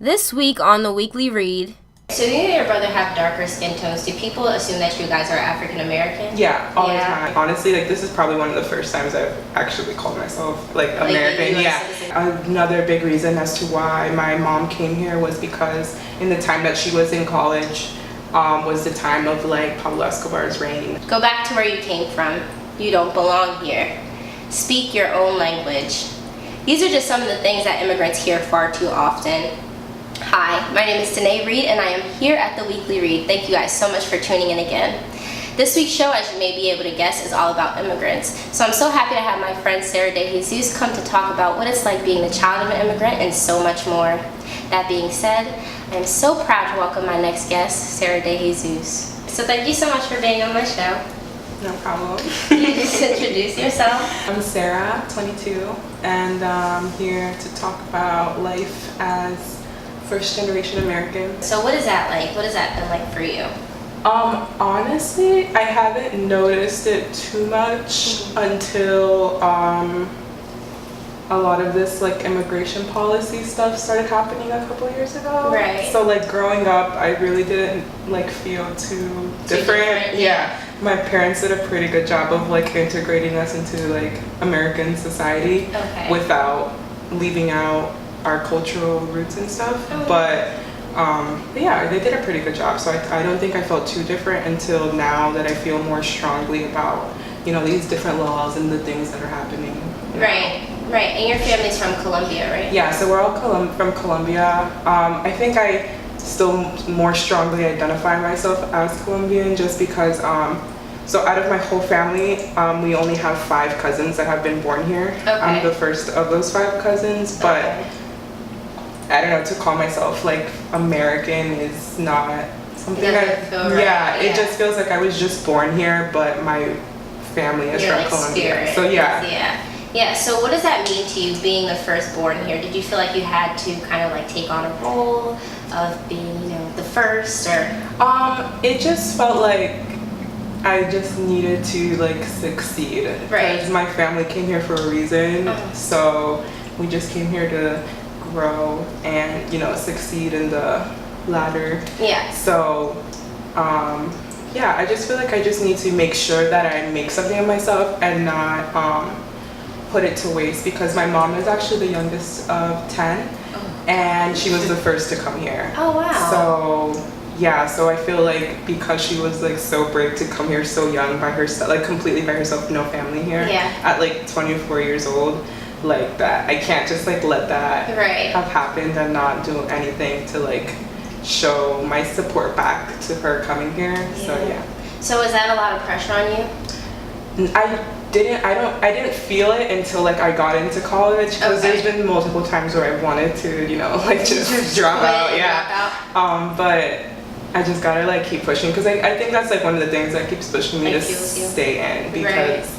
This week on the Weekly Reid. So you and your brother have darker skin tones. Do people assume that you guys are African American? Yeah, all the time. Honestly, this is probably one of the first times I've actually called myself American. Yeah. Another big reason as to why my mom came here was because in the time that she was in college was the time of Pablo Escobar's reign. Go back to where you came from. You don't belong here. Speak your own language. These are just some of the things that immigrants hear far too often. Hi, my name is Weekly Reid and I am here at the Weekly Reid. Thank you guys so much for tuning in again. This week's show, as you may be able to guess, is all about immigrants. So I'm so happy to have my friend Sarah Dejesus come to talk about what it's like being the child of an immigrant and so much more. That being said, I am so proud to welcome my next guest, Sarah Dejesus. So thank you so much for being on my show. No problem. Can you just introduce yourself? I'm Sarah, 22, and I'm here to talk about life as first generation American. So what is that like? What has that been like for you? Honestly, I haven't noticed it too much until a lot of this immigration policy stuff started happening a couple years ago. Right. So growing up, I really didn't feel too different. Yeah. My parents did a pretty good job of integrating us into American society without leaving out our cultural roots and stuff. But yeah, they did a pretty good job. So I don't think I felt too different until now that I feel more strongly about these different laws and the things that are happening. Right. And your family's from Colombia, right? Yeah, so we're all from Colombia. I think I still more strongly identify myself as Colombian just because so out of my whole family, we only have 5 cousins that have been born here. I'm the first of those 5 cousins, but I don't know, to call myself American is not something it just feels like I was just born here, but my family is from Colombia. Spirit. So yeah, so what does that mean to you being the firstborn here? Did you feel like you had to kind of take on a role of being, the first, or? It just felt like I just needed to succeed. Right. Because my family came here for a reason. So we just came here to grow and succeed in the ladder. Yeah. So yeah, I just feel like I just need to make sure that I make something of myself and not put it to waste, because my mom is actually the youngest of 10 and she was the first to come here. Oh wow. So yeah, so I feel like because she was so brave to come here so young by herself, completely by herself, no family here, at 24 years old, that I can't just let that have happened and not do anything to show my support back to her coming here. So yeah. So is that a lot of pressure on you? I didn't feel it until I got into college, because there's been multiple times where I wanted to just drop out. But I just gotta keep pushing, because I think that's one of the things that keeps pushing me to stay in, because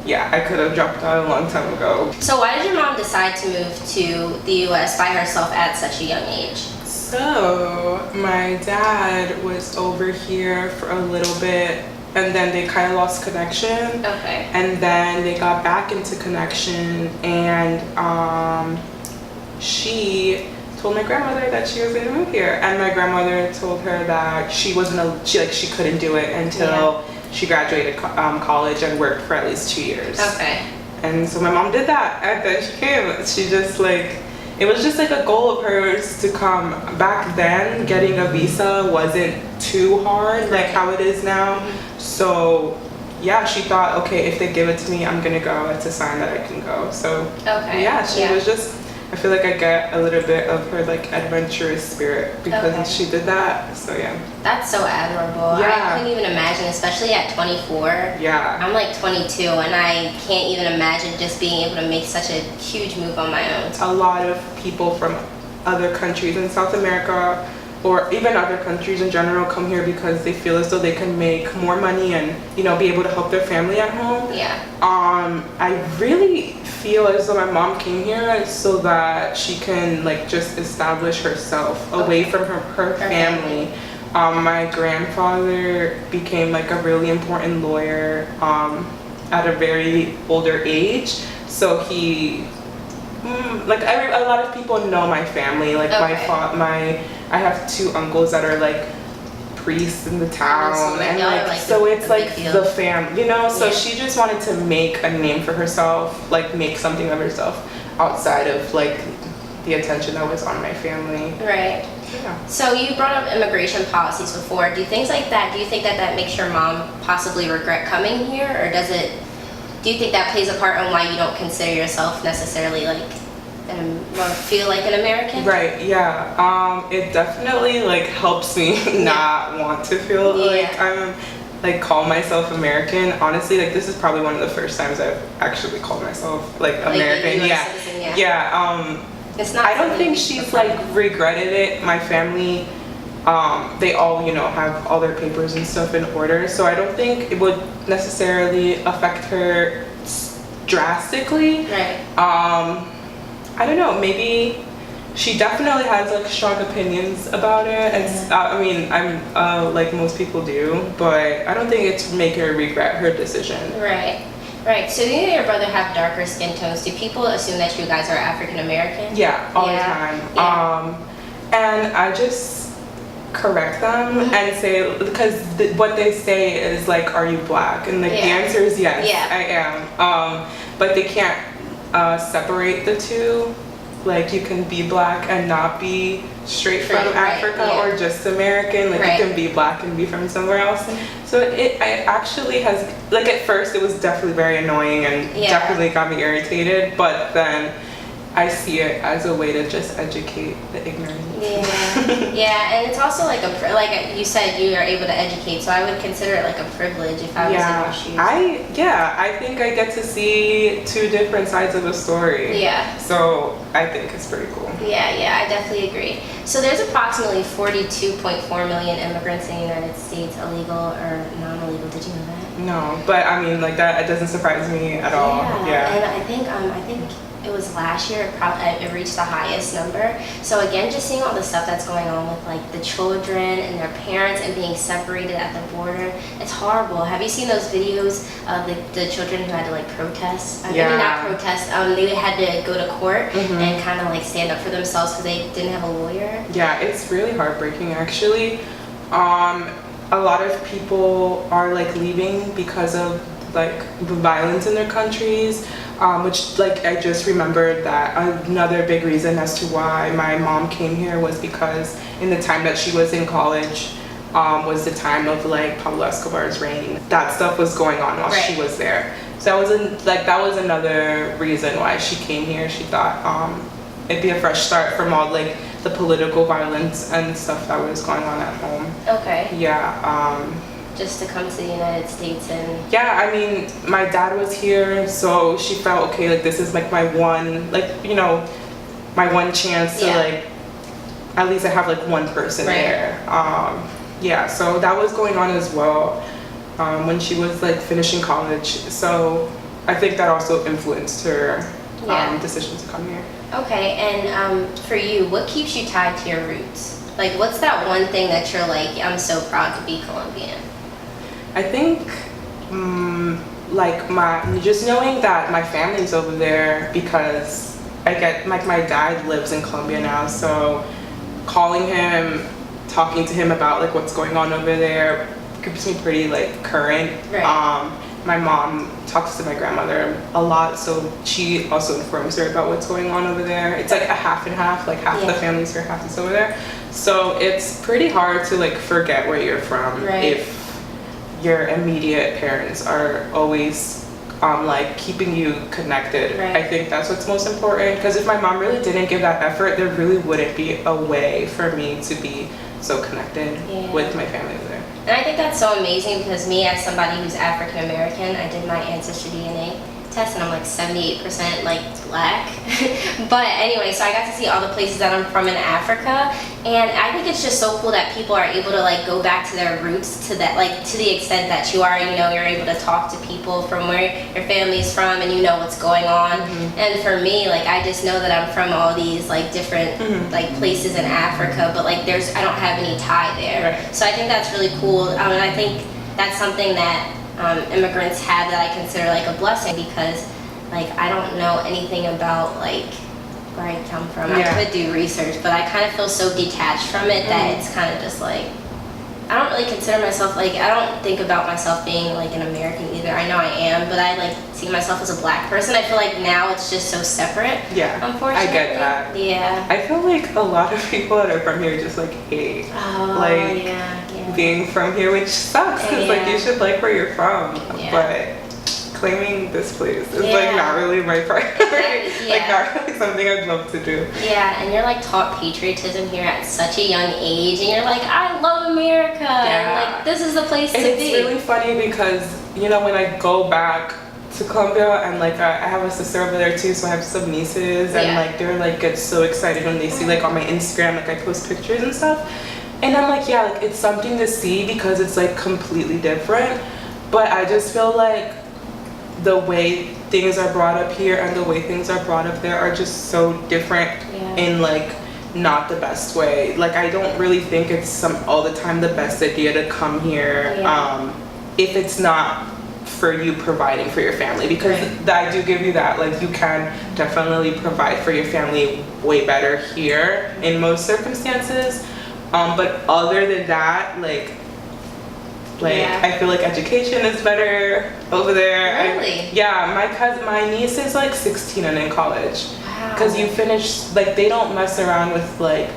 yeah, I could have dropped out a long time ago. So why did your mom decide to move to the US by herself at such a young age? So my dad was over here for a little bit, and then they kind of lost connection. And then they got back into connection, and she told my grandmother that she was going to move here, and my grandmother told her that she couldn't do it until she graduated college and worked for at least 2 years. And so my mom did that, and then she came. She just it was just a goal of hers to come. Back then, getting a visa wasn't too hard how it is now. So yeah, she thought, okay, if they give it to me, I'm gonna go. It's a sign that I can go. So yeah, she was just, I feel like I get a little bit of her adventurous spirit because she did that. So yeah. That's so admirable. I couldn't even imagine, especially at 24. Yeah. I'm 22 and I can't even imagine just being able to make such a huge move on my own. A lot of people from other countries in South America, or even other countries in general, come here because they feel as though they can make more money and be able to help their family at home. I really feel as though my mom came here so that she can just establish herself away from her family. My grandfather became a really important lawyer at a very older age, so he Like a lot of people know my family. Like I have 2 uncles that are like priests in the town, and like so it's like the family, you know. So she just wanted to make a name for herself, like make something of herself outside of like the attention that was on my family. Right. Yeah. So you brought up immigration policies before. Do things like that, do you think that makes your mom possibly regret coming here, or do you think that plays a part in why you don't consider yourself necessarily like feel like an American? Right, yeah. It definitely like helps me not want to feel like I'm like call myself American. Honestly, like this is probably one of the first times I've actually called myself like American. Yeah. It's not, I don't think she's like regretted it. My family, they all, you know, have all their papers and stuff in order, so I don't think it would necessarily affect her drastically. Right. I don't know, maybe she definitely has like strong opinions about it. It's, I mean, I'm like most people do, but I don't think it's make her regret her decision. Right. Right, so you and your brother have darker skin tones. Do people assume that you guys are African American? Yeah, all the time. Yeah. And I just correct them and say, because what they say is like, are you black? And like the answer is yes, I am. But they can't separate the two. Like you can be black and not be straight from Africa or just American. Like you can be black and be from somewhere else. So it actually has, like at first it was definitely very annoying and definitely got me irritated, but then I see it as a way to just educate the ignorant. Yeah, and it's also like like you said, you are able to educate, so I would consider it like a privilege if I was in your shoes. I think I get to see 2 different sides of a story. Yeah. So I think it's pretty cool. Yeah, I definitely agree. So there's approximately 42.4 million immigrants in the United States, illegal or non-illegal. Did you know that? No, but I mean, like that, it doesn't surprise me at all. Yeah. And I think it was last year it reached the highest number. So again, just seeing all the stuff that's going on with like the children and their parents and being separated at the border, it's horrible. Have you seen those videos of the children who had to like protest? I mean, not protest, they had to go to court and kind of like stand up for themselves because they didn't have a lawyer. Yeah, it's really heartbreaking actually. A lot of people are like leaving because of like the violence in their countries, which like I just remembered that another big reason as to why my mom came here was because in the time that she was in college was the time of like Pablo Escobar's reign. That stuff was going on while she was there. So that was another reason why she came here. She thought it'd be a fresh start from all like the political violence and stuff that was going on at home. Okay. Yeah. Just to come to the United States and... Yeah, I mean, my dad was here, so she felt, okay, like this is like my one, like, you know, my one chance to like, at least I have like one person there. Yeah, so that was going on as well when she was like finishing college. So I think that also influenced her decision to come here. Okay, and for you, what keeps you tied to your roots? Like, what's that one thing that you're like, I'm so proud to be Colombian? I think like just knowing that my family's over there, because I get like my dad lives in Colombia now, so calling him, talking to him about like what's going on over there keeps me pretty like current. My mom talks to my grandmother a lot, so she also informs her about what's going on over there. It's like a half and half, like half the family's here, half is over there. So it's pretty hard to like forget where you're from if your immediate parents are always like keeping you connected. I think that's what's most important, because if my mom really didn't give that effort, there really wouldn't be a way for me to be so connected with my family over there. And I think that's so amazing, because me as somebody who's African American, I did my ancestry DNA test and I'm like 78% like black. But anyway, so I got to see all the places that I'm from in Africa, and I think it's just so cool that people are able to like go back to their roots to that, like to the extent that you are, you know, you're able to talk to people from where your family's from and you know what's going on. And for me, like I just know that I'm from all these like different like places in Africa, but like I don't have any tie there. So I think that's really cool. And I think that's something that immigrants have that I consider like a blessing, because like I don't know anything about like where I come from. I could do research, but I kind of feel so detached from it that it's kind of just like, I don't really consider myself, like, I don't think about myself being like an American either. I know I am, but I like see myself as a black person. I feel like now it's just so separate. Yeah, unfortunately. I get that. Yeah. I feel like a lot of people that are from here just like hate being from here, which sucks because like you should like where you're from, but claiming this place is like not really my priority. Like not really something I'd love to do. Yeah, and you're like taught patriotism here at such a young age, and you're like, I love America, and like this is the place to be. It's really funny because you know when I go back to Colombia and like I have a sister over there too, so I have some nieces and like they're like get so excited when they see like on my Instagram like I post pictures and stuff, and I'm like like it's something to see because it's like completely different, but I just feel like the way things are brought up here and the way things are brought up there are just so different in like not the best way. Like I don't really think it's all the time the best idea to come here if it's not for you providing for your family, because I do give you that, like you can definitely provide for your family way better here in most circumstances, but other than that, like I feel like education is better over there. Really? My niece is like 16 and in college. Wow. Because you finish, like they don't mess around with like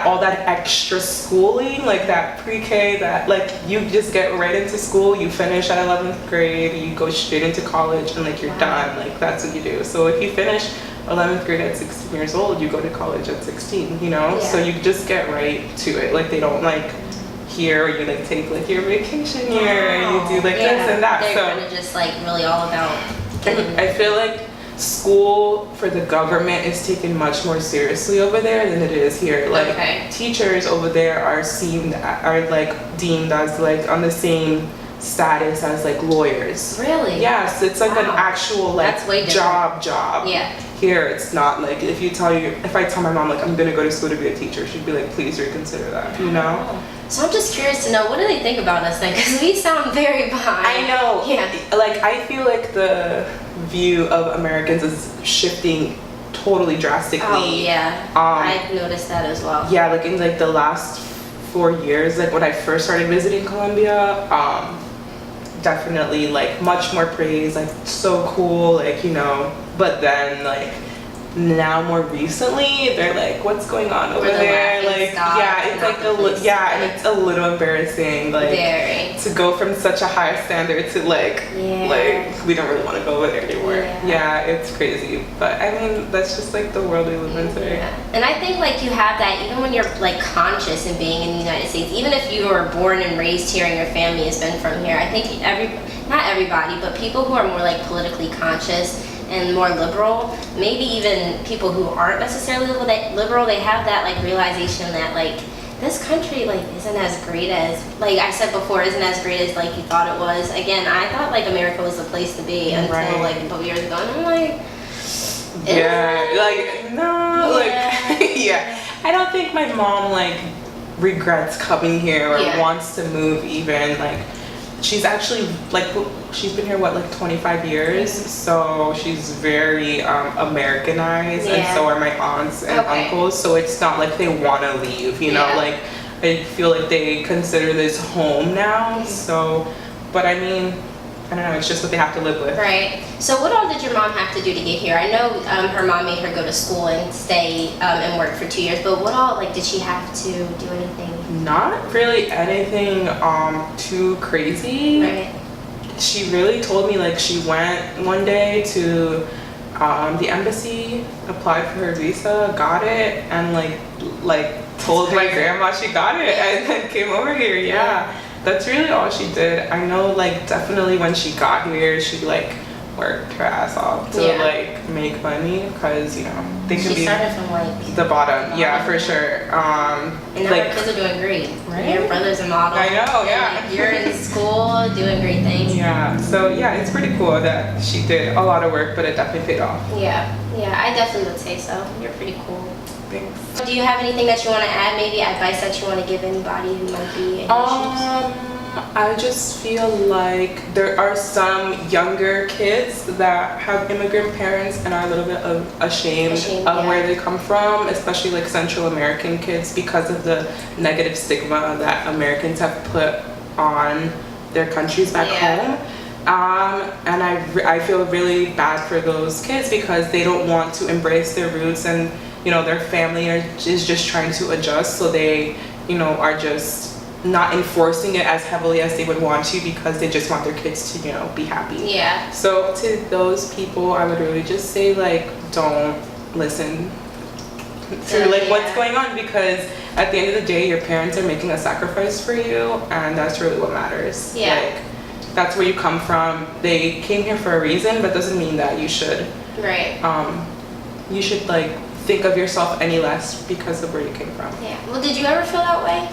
all that extra schooling, like that pre-K, that like you just get right into school, you finish at 11th grade, you go straight into college and like you're done, like that's what you do. So if you finish 11th grade at 16 years old, you go to college at 16, you know? So you just get right to it. Like they don't like here you like take like your vacation year and you do like this and that. They're kind of just like really all about I feel like school for the government is taken much more seriously over there than it is here. Like teachers over there are like deemed as like on the same status as like lawyers. Really? Yes, it's like an actual like job. Yeah. Here it's not like if I tell my mom like I'm gonna go to school to be a teacher, she'd be like, please reconsider that, you know? So I'm just curious to know, what do they think about us then? Because we sound very behind. I know. Yeah. Like I feel like the view of Americans is shifting totally drastically. Oh yeah. I've noticed that as well. Yeah, like in like the last 4 years, like when I first started visiting Colombia, definitely like much more praise, like so cool, like you know. But then like now more recently they're like, what's going on over there? Like it's like and it's a little embarrassing, like to go from such a high standard to like we don't really want to go over there anymore. It's crazy, but I mean that's just like the world we live in today. And I think like you have that even when you're like conscious in being in the United States, even if you were born and raised here and your family has been from here. I think not everybody, but people who are more like politically conscious and more liberal, maybe even people who aren't necessarily liberal, they have that like realization that like this country like isn't as great as, like I said before, isn't as great as like you thought it was. Again, I thought like America was the place to be until like a couple years ago, and I'm like, I don't think my mom like regrets coming here or wants to move even. Like she's actually like she's been here like 25 years, so she's very Americanized, and so are my aunts and uncles, so it's not like they want to leave, you know. Like I feel like they consider this home now. So but I mean, I don't know, it's just what they have to live with. Right. So what all did your mom have to do to get here? I know her mom made her go to school and stay and work for 2 years, but what all, like, did she have to do anything? Not really anything too crazy. Right. She really told me, like, she went one day to the embassy, applied for her visa, got it, and like told my grandma she got it, and then came over here. That's really all she did. I know, like, definitely when she got here, she like worked her ass off to like make money, because you know they can be started from like the bottom. For sure. And now like, her kids are doing great. Right? Your brother's a model. I know. And, like, you're in school doing great things. So it's pretty cool that she did a lot of work, but it definitely paid off. I definitely would say so. You're pretty cool. Thanks. Do you have anything that you want to add? Maybe advice that you want to give anybody who might be in issues? I just feel like there are some younger kids that have immigrant parents and are a little bit ashamed of where they come from, especially like Central American kids, because of the negative stigma that Americans have put on their countries back home. And I feel really bad for those kids because they don't want to embrace their roots, and their family is just trying to adjust, so they are just not enforcing it as heavily as they would want to because they just want their kids to be happy. Yeah. So to those people, I would really just say like, don't listen to like what's going on, because at the end of the day your parents are making a sacrifice for you, and that's really what matters. Like, that's where you come from. They came here for a reason, but doesn't mean that you should you should like think of yourself any less because of where you came from. Well, did you ever feel that way?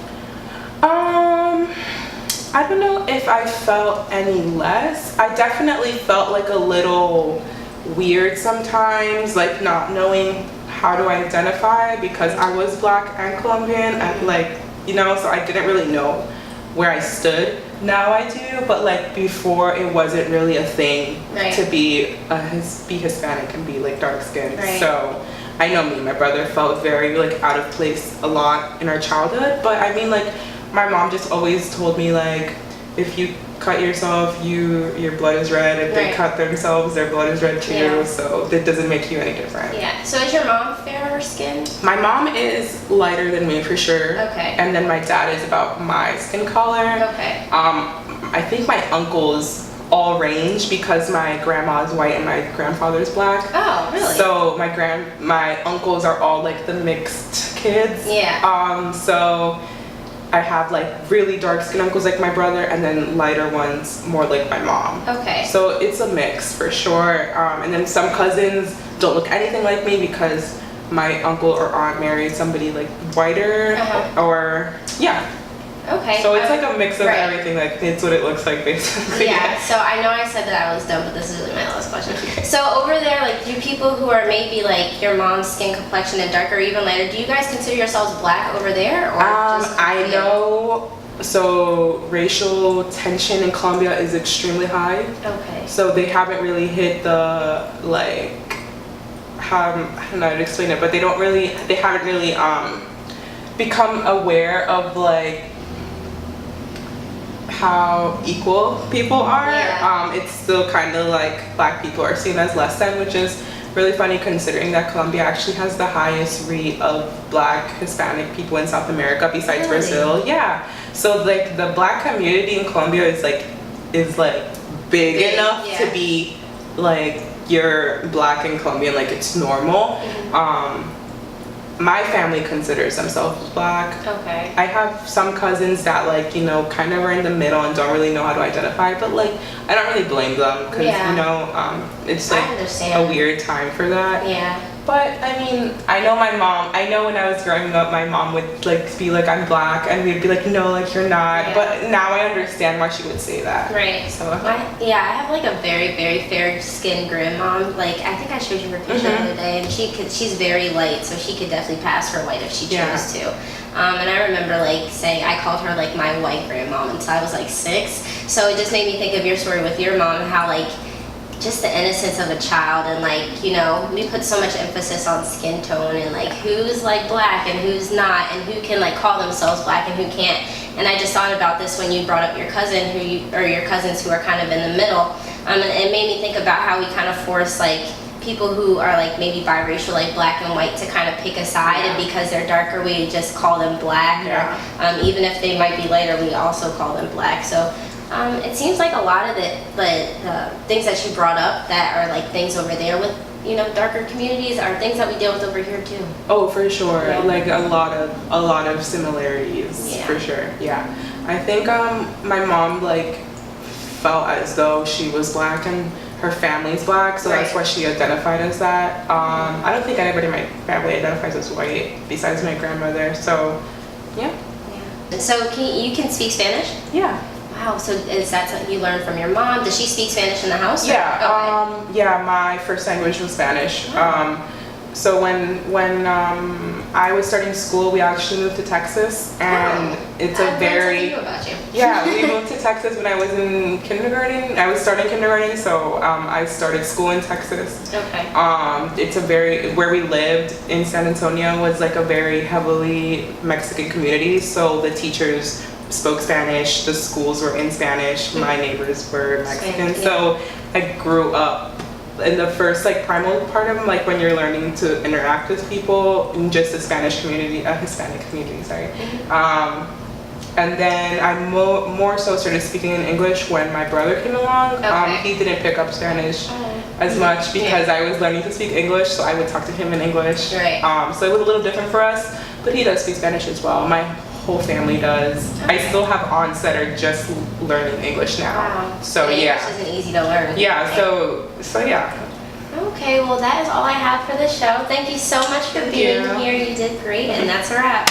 I don't know if I felt any less. I definitely felt like a little weird sometimes, like not knowing how to identify, because I was Black and Colombian, and like, so I didn't really know where I stood. Now I do, but like before it wasn't really a thing to be Hispanic and be like dark skinned. So I know my brother felt very like out of place a lot in our childhood, but I mean, like, my mom just always told me like, if you cut yourself, your blood is red. If they cut themselves, their blood is red too. So that doesn't make you any different. So is your mom fairer skinned? My mom is lighter than me for sure. And then my dad is about my skin color. I think my uncles all range because my grandma is white and my grandfather is Black. Oh, really? So my uncles are all like the mixed kids. So I have like really dark skin uncles like my brother, and then lighter ones more like my mom. So it's a mix for sure. And then some cousins don't look anything like me because my uncle or aunt married somebody like whiter or so it's like a mix of everything. Like, it's what it looks like basically. So I know I said that I was done, but this is really my last question. So over there, like, do people who are maybe like your mom's skin complexion and darker, even lighter, do you guys consider yourselves Black over there, or just I know, so racial tension in Colombia is extremely high. So they haven't really hit the like, I don't know how to explain it, but they haven't really become aware of like how equal people are. It's still kind of like Black people are seen as less than, which is really funny considering that Colombia actually has the highest rate of Black Hispanic people in South America besides Brazil. So like the Black community in Colombia is like big enough to be like, you're Black and Colombian, like it's normal. My family considers themselves Black. I have some cousins that like, kind of are in the middle and don't really know how to identify, but like, I don't really blame them because, it's like a weird time for that. But I mean, I know when I was growing up, my mom would like be like, I'm Black, and we'd be like, no, like you're not. But now I understand why she would say that. So I have like a very, very fair skinned grandmom. Like, I think I showed you her picture the other day, and she's very light, so she could definitely pass for white if she chose to. And I remember like saying, I called her like my white grandmom until I was like 6. So it just made me think of your story with your mom and how like, just the innocence of a child, and like, we put so much emphasis on skin tone and like who's like Black and who's not, and who can like call themselves Black and who can't. And I just thought about this when you brought up your cousin or your cousins who are kind of in the middle. And it made me think about how we kind of force like people who are like maybe biracial, like Black and white, to kind of pick a side, and because they're darker we just call them Black, or even if they might be lighter we also call them Black. So it seems like a lot of the things that you brought up that are like things over there with darker communities are things that we deal with over here too. Oh, for sure. Like a lot of similarities for sure. I think my mom like felt as though she was Black and her family's Black, so that's why she identified as that. I don't think anybody in my family identifies as white besides my grandmother. So So you can speak Spanish? Wow, so is that something you learned from your mom? Does she speak Spanish in the house? My first language was Spanish. So when I was starting school, we actually moved to Texas, and it's a very about you. Yeah, we moved to Texas when I was in kindergarten. I was starting kindergarten, so I started school in Texas. Okay. It's a very where we lived in San Antonio was like a very heavily Mexican community, so the teachers spoke Spanish, the schools were in Spanish, my neighbors were Mexican, so I grew up in the first like primal part of them, like when you're learning to interact with people in just a Hispanic community, sorry. And then I more so started speaking in English when my brother came along. He didn't pick up Spanish as much because I was learning to speak English, so I would talk to him in English. Right. So it was a little different for us, but he does speak Spanish as well. My whole family does. I still have aunts that are just learning English now. Wow. So English isn't easy to learn. Yeah, so yeah. Okay, well that is all I have for the show. Thank you so much for being here. You did great, and that's a wrap.